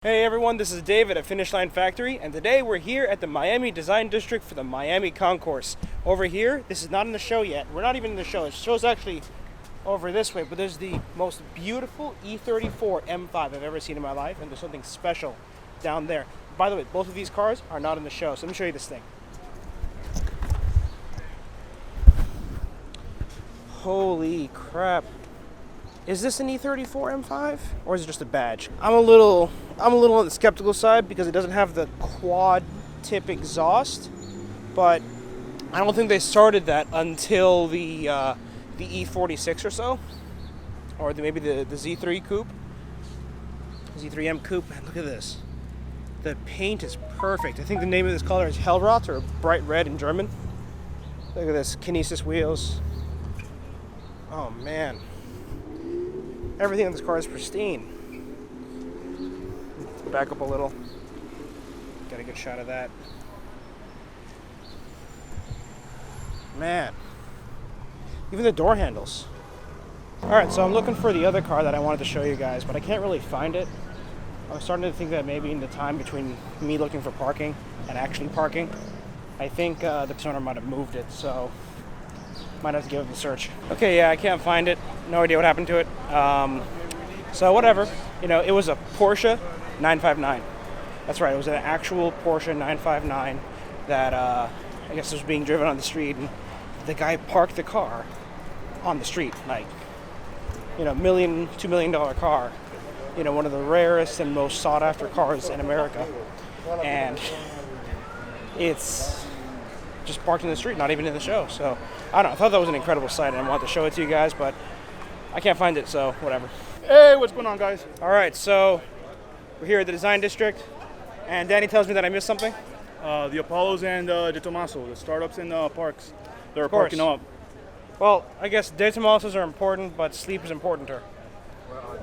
Hey everyone, this is David at Finish Line Factory, and today we're here at the Miami Design District for the Miami Concours. Over here, this is not in the show yet. We're not even in the show. The show's actually over this way, but there's the most beautiful E34 M5 I've ever seen in my life, and there's something special down there. By the way, both of these cars are not in the show, so let me show you this thing. Holy crap. Is this an E34 M5 or is it just a badge? I'm a little on the skeptical side because it doesn't have the quad tip exhaust, but I don't think they started that until the E46 or so, or maybe the Z3 coupe, Z3M coupe. Man, look at this. The paint is perfect. I think the name of this color is Hellrot, or bright red in German. Look at this, kinesis wheels. Oh man. Everything on this car is pristine. Back up a little. Get a good shot of that. Man. Even the door handles. Alright, so I'm looking for the other car that I wanted to show you guys, but I can't really find it. I'm starting to think that maybe in the time between me looking for parking and actually parking, I think the owner might have moved it, so might have to give it a search. Okay, yeah, I can't find it. No idea what happened to it. So whatever. You know, it was a Porsche 959. That's right, it was an actual Porsche 959 that I guess was being driven on the street, and the guy parked the car on the street, like, you know, $2 million car. You know, one of the rarest and most sought after cars in America. And it's just parked in the street, not even in the show. So I don't know, I thought that was an incredible sight and I wanted to show it to you guys, but I can't find it, so whatever. Hey, what's going on, guys? All right, so we're here at the Design District, and Danny tells me that I missed something. The Apollos and DeTomaso, the startups in parks. They're parking up. Well, I guess DeTomasos are important, but sleep is importanter.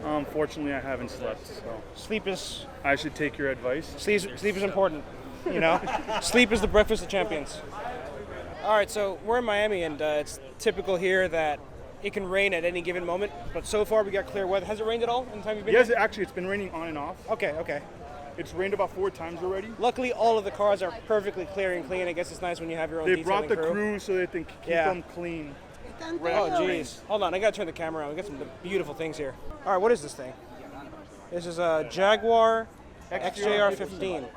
Unfortunately, I haven't slept, so Sleep is I should take your advice. sleep is important, you know? Sleep is the breakfast of champions. All right, so we're in Miami, and it's typical here that it can rain at any given moment, but so far we got clear weather. Has it rained at all in the time you've been Yes, here? actually, it's been raining on and off. Okay. It's rained about 4 times already. Luckily, all of the cars are perfectly clear and clean. I guess it's nice when you have your own They detailing brought the crew. crew so they can keep Yeah. them clean. Oh, jeez. Hold on, I gotta turn the camera on. We got some beautiful things here. All right, what is this thing? This is a Jaguar XJR15.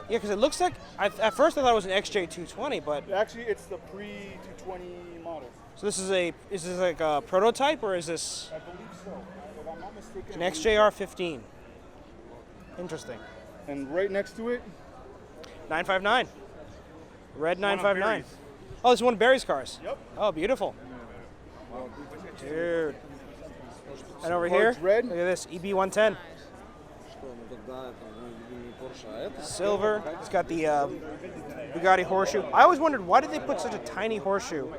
Yeah, because it looks like, at first I thought it was an XJ220, but Actually, it's the pre-220 model. so is this like a prototype, or is this I believe so. If I'm not mistaken. an XJR15? Interesting. And right next to it, 959. Red one of 959. Barry's. Oh, this is one of Barry's cars. Yep. Oh, beautiful. Dude. And over here, red. look at this, EB110. Silver. It's got the Bugatti horseshoe. I always wondered, why did they put such a tiny horseshoe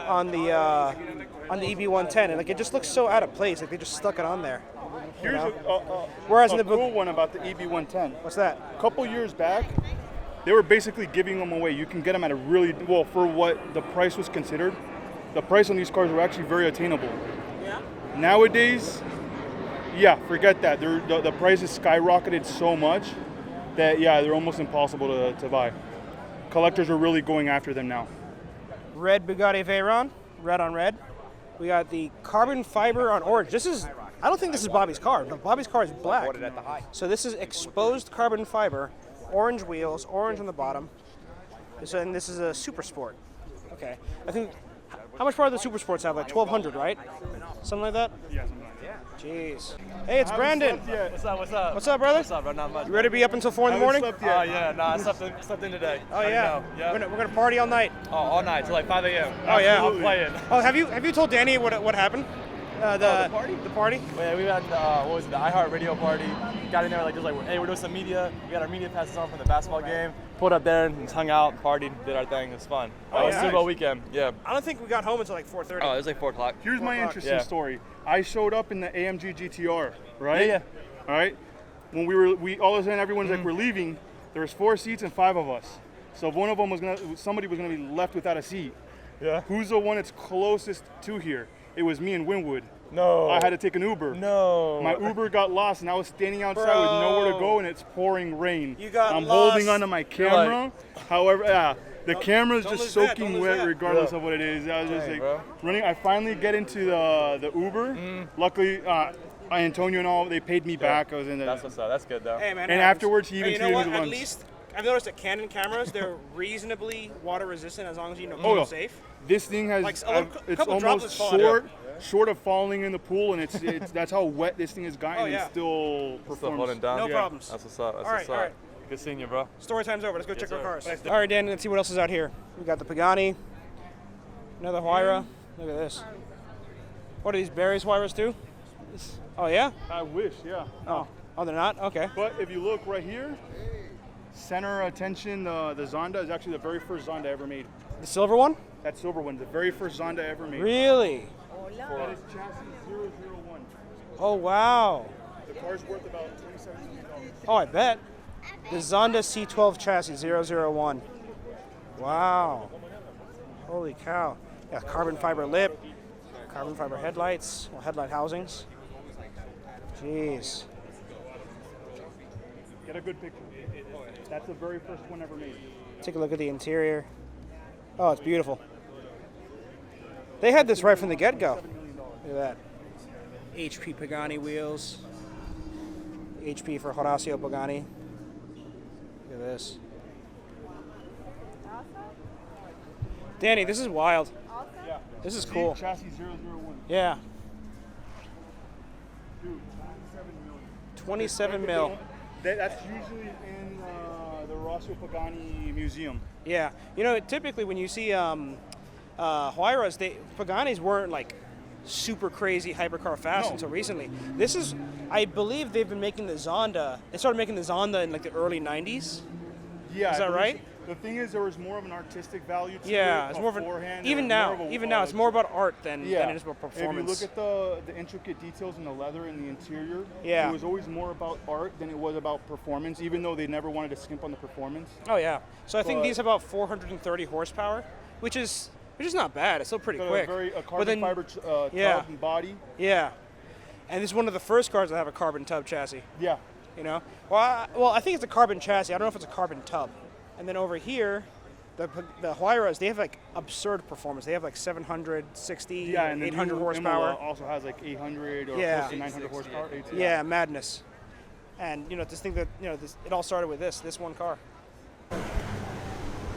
on the EB110? And like, it just looks so out of place. Like they just stuck it on there. Here's Whereas a in the cool one about the EB110. What's that? A couple years back, they were basically giving them away. You can get them at a really, well, for what the price was considered, the price on these cars were actually very attainable. Yeah. Nowadays, yeah, forget that. The prices skyrocketed so much that, yeah, they're almost impossible to buy. Collectors are really going after them now. Red Bugatti Veyron, red on red. We got the carbon fiber on orange. I don't think this is Bobby's car. No, Bobby's car is black. So this is exposed carbon fiber, orange wheels, orange on the bottom. And this is a Super Sport. Okay. I think, how much power do the Super Sports have? Like 1,200, right? Something like that? Yeah, something like that. Jeez. Hey, it's Brandon. What's up? What's up, brother? What's up, bro? Not much. You ready to be up until 4 in the Haven't morning? slept yet. Oh, yeah. No, I slept in today. Oh, yeah. Yeah. We're gonna party all night. Oh, all night till like 5 a.m. Oh, yeah. I'm playing. Oh, have you told Danny what happened? The party? The party? Yeah, we had what was it? The iHeartRadio party. Got in there like just like, hey, we're doing some media. We got our media passes on from the basketball game. Pulled up there and just hung out, partied, did our thing. It was fun. Oh, It was yeah. Super Bowl weekend. Yeah. I don't think we got home until like 4:30. Oh, it was like 4 o'clock. Here's my 4 o'clock. interesting Yeah. story. I showed up in the AMG GTR, right? Yeah. All right. When we all of a sudden everyone's like, we're leaving. There was 4 seats and 5 of us. So if one of them somebody was gonna be left without a seat. Yeah. Who's the one that's closest to here? It was me and Winwood. No. I had to take an Uber. No. My Uber got lost, and I was standing outside with nowhere to go, and it's pouring rain. You got I'm lost. holding onto my camera. However, the camera's just soaking wet regardless of what it is. I was just like running. I finally get into the Uber. Luckily, Antonio and all, they paid me back. I was in the. That's what's up. That's good though. Hey, man, And afterwards, he even you know treated what? me to At lunch. least I've noticed that Canon cameras, they're reasonably water resistant as long as you know keep Oh, them yeah. safe. This thing has, Like, it's couple almost droplets falling short of falling in the pool, and it's that's how wet this thing has gotten, Oh, and yeah. it still Still holding performs. down. No problems. That's what's up. That's All right, what's up. all right. Good seeing you, bro. Story time's over. Let's go check our sir. cars. Thanks, All right, Dan, let's see what else is out here. We got the Pagani, another Huayra. Look at this. What are these berries Huayras too? Oh, yeah? I wish, yeah. Oh, they're not? Okay. But if you look right here, center attention, the Zonda is actually the very first Zonda ever made. The silver one? That silver one, the very first Zonda ever made. Really? That is chassis 001. Oh, wow. The car's worth about $27 million. Oh, I bet. The Zonda C12 chassis 001. Wow. Holy cow. Yeah, carbon fiber lip, carbon fiber headlights, well, headlight housings. Jeez. Get a good picture. That's the very first one ever made. Take a look at the interior. Oh, it's beautiful. They had this right from the get-go. Look at that. HP Pagani wheels. HP for Horacio Pagani. Look at this. Danny, this is wild. Yeah. This is cool. Chassis 001. Yeah. Dude, 27 million. 27 mil. That's usually in the Horacio Pagani Museum. Yeah. You know, typically when you see Huayras, Paganis weren't like super crazy hypercar fast until recently. This is, I believe they've been making the Zonda. They started making the Zonda in like the early 90s. Yeah. Is that right? The thing is, there was more of an artistic value to Yeah, it it's more of beforehand. an, even now, it's more about art than it is about performance. If you look at the intricate details in the leather and the interior, Yeah. it was always more about art than it was about performance, even though they never wanted to skimp on the performance. Oh yeah. So I think But- these have about 430 horsepower, which is not bad. It's still pretty Got quick. a But carbon then- fiber yeah. tub and body. Yeah. And this is one of the first cars that have a carbon tub chassis. Yeah. You know, well, I think it's a carbon chassis. I don't know if it's a carbon tub. And then over here, the Huayras, they have like absurd performance. They have like 760, Yeah, and the 800 new horsepower. Imola also has like 800 or Yeah. close to 900 horsepower. Yeah, madness. And you know, this thing that it all started with this one car.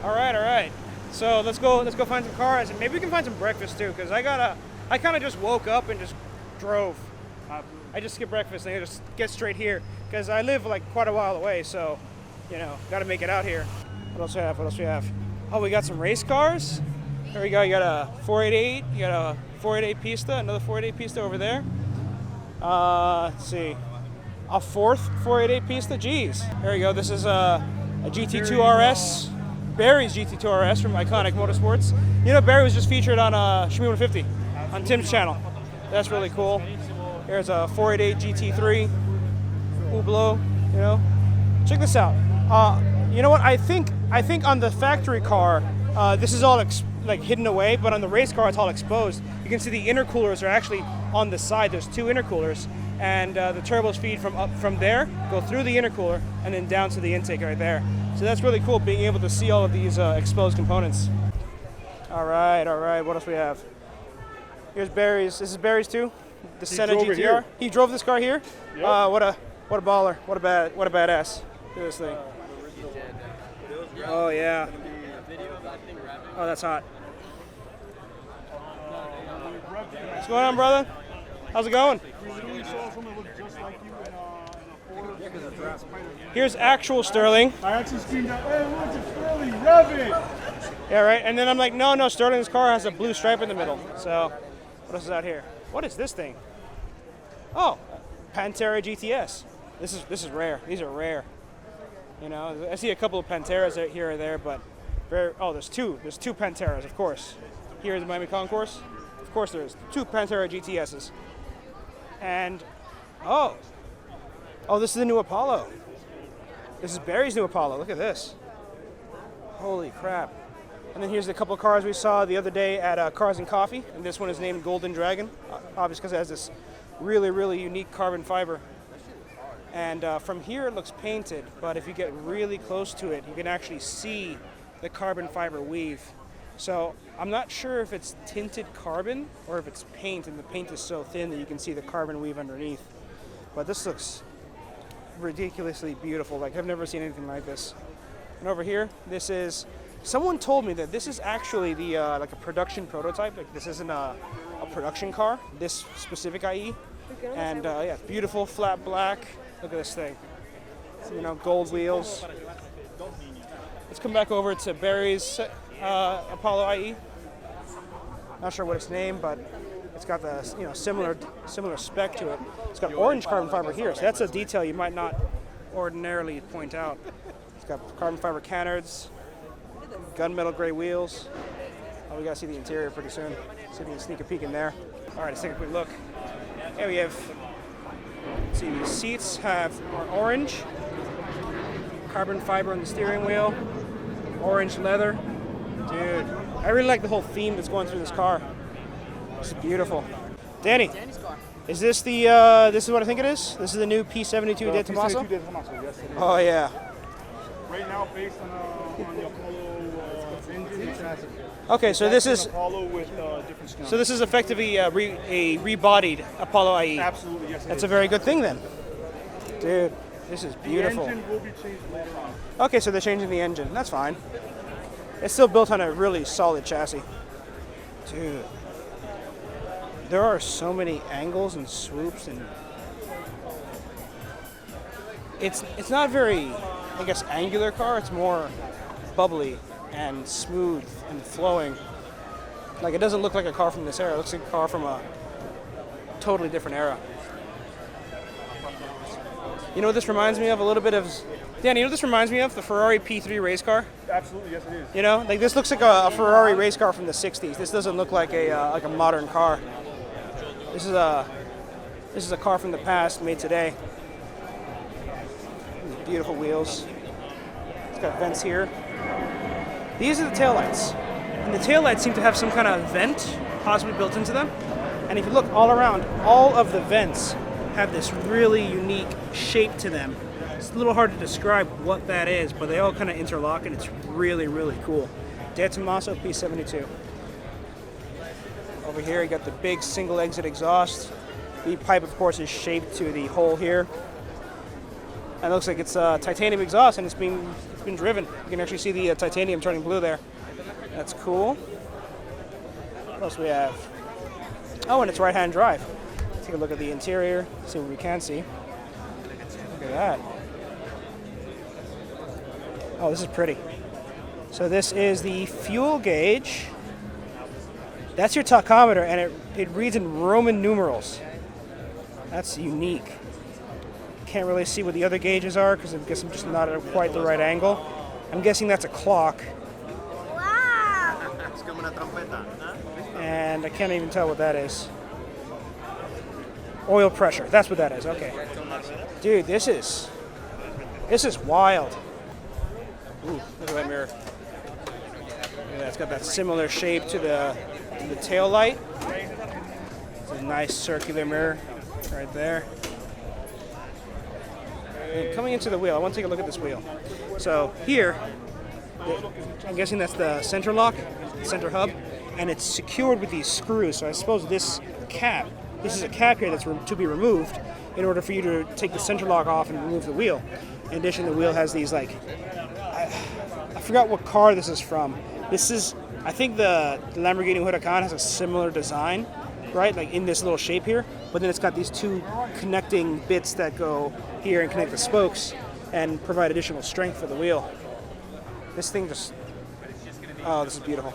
All right. So let's go find some cars, and maybe we can find some breakfast too, because I kind of just woke up and just drove. I just skipped breakfast and I just get straight here because I live like quite a while away, so got to make it out here. What else we have? Oh, we got some race cars. There we go. You got a 488. You got a 488 Pista. Another 488 Pista over there. Let's see. A fourth 488 Pista. Jeez. There we go. This is a GT2 RS. Barry's GT2 RS from Iconic Motorsports. Barry was just featured on Shimmy 150 on Tim's channel. That's really cool. Here's a 488 GT3 Hublot. Check this out. You know what? I think on the factory car, this is all hidden away, but on the race car, it's all exposed. You can see the intercoolers are actually on the side. There's two intercoolers, and the turbos feed from there, go through the intercooler, and then down to the intake right there. So that's really cool, being able to see all of these exposed components. All right. What else we have? Here's Barry's. This is Barry's too. The Senna drove it GTR. here. He drove this car here. Yep. What a baller. What a badass. Look at this thing. Oh yeah. Oh, that's hot. What's going on, brother? How's it going? Here's actual Sterling. I actually screamed out, "Hey, look, it's Sterling, rev it!" Yeah, right. And then I'm like, no, Sterling's car has a blue stripe in the middle. So, what else is out here? What is this thing? Oh, Pantera GTS. This is rare. These are rare. I see a couple of Panteras here or there, but there's two. There's two Panteras, of course. Here is the Miami Concours. Of course, there's two Pantera GTSs. And this is the new Apollo. This is Barry's new Apollo. Look at this. Holy crap. And then here's a couple of cars we saw the other day at Cars and Coffee. And this one is named Golden Dragon, obviously because it has this really, really unique carbon fiber. And from here it looks painted, but if you get really close to it, you can actually see the carbon fiber weave. So I'm not sure if it's tinted carbon or if it's paint, and the paint is so thin that you can see the carbon weave underneath. But this looks ridiculously beautiful. Like, I've never seen anything like this. And over here, this is, someone told me that this is actually the like a production prototype. Like, this isn't a production car, this specific IE. And yeah, it's beautiful, flat black. Look at this thing. You know, gold wheels. Let's come back over to Barry's Apollo IE. Not sure what it's named, but it's got the similar spec to it. It's got orange carbon fiber here, so that's a detail you might not ordinarily point out. It's got carbon fiber canards, gunmetal gray wheels. Oh, we gotta see the interior pretty soon. See if we can sneak a peek in there. All right, let's take a quick look. Here we have. See, the seats are orange, carbon fiber on the steering wheel, orange leather. Dude, I really like the whole theme that's going through this car. It's beautiful. Danny, is this this is what I think it is? This is the new P72 DeTomaso? P72 DeTomaso, yes, it is. Oh yeah. Right now, based on the Apollo engine and chassis. Okay, so this is Apollo with different skins. so this is effectively a rebodied Apollo IE. Absolutely, yes. That's a very good thing then. Dude, this is beautiful. The engine will be changed later on. Okay, so they're changing the engine. That's fine. It's still built on a really solid chassis. Dude. There are so many angles and swoops, and it's not a very, I guess, angular car. It's more bubbly and smooth and flowing. Like, it doesn't look like a car from this era. It looks like a car from a totally different era. You know what this reminds me of? A little bit of... Danny, you know what this reminds me of? The Ferrari P3 race car? Absolutely, yes it is. You know? Like, this looks like a Ferrari race car from the 60s. This doesn't look like a modern car. This is a car from the past made today. These beautiful wheels. It's got vents here. These are the taillights. And the taillights seem to have some kind of vent possibly built into them. And if you look all around, all of the vents have this really unique shape to them. It's a little hard to describe what that is, but they all kind of interlock, and it's really, really cool. DeTomaso P72. Over here, you got the big single exit exhaust. The pipe, of course, is shaped to the hole here. And it looks like it's titanium exhaust, and it's been driven. You can actually see the titanium turning blue there. That's cool. What else do we have? Oh, and it's right-hand drive. Take a look at the interior, see what we can see. Look at that. Oh, this is pretty. So this is the fuel gauge. That's your tachometer, and it reads in Roman numerals. That's unique. Can't really see what the other gauges are because I guess I'm just not at quite the right angle. I'm guessing that's a clock. Wow! And I can't even tell what that is. Oil pressure, that's what that is, okay. Dude, this is wild. Ooh, look at that mirror. Yeah, it's got that similar shape to the tail light. It's a nice circular mirror right there. And coming into the wheel, I want to take a look at this wheel. So here, I'm guessing that's the center lock, center hub, and it's secured with these screws. So I suppose this is a cap here that's to be removed in order for you to take the center lock off and remove the wheel. In addition, the wheel has these I forgot what car this is from. This is, I think the Lamborghini Huracan has a similar design, right? Like in this little shape here, but then it's got these two connecting bits that go here and connect the spokes and provide additional strength for the wheel. This thing just, oh, this is beautiful.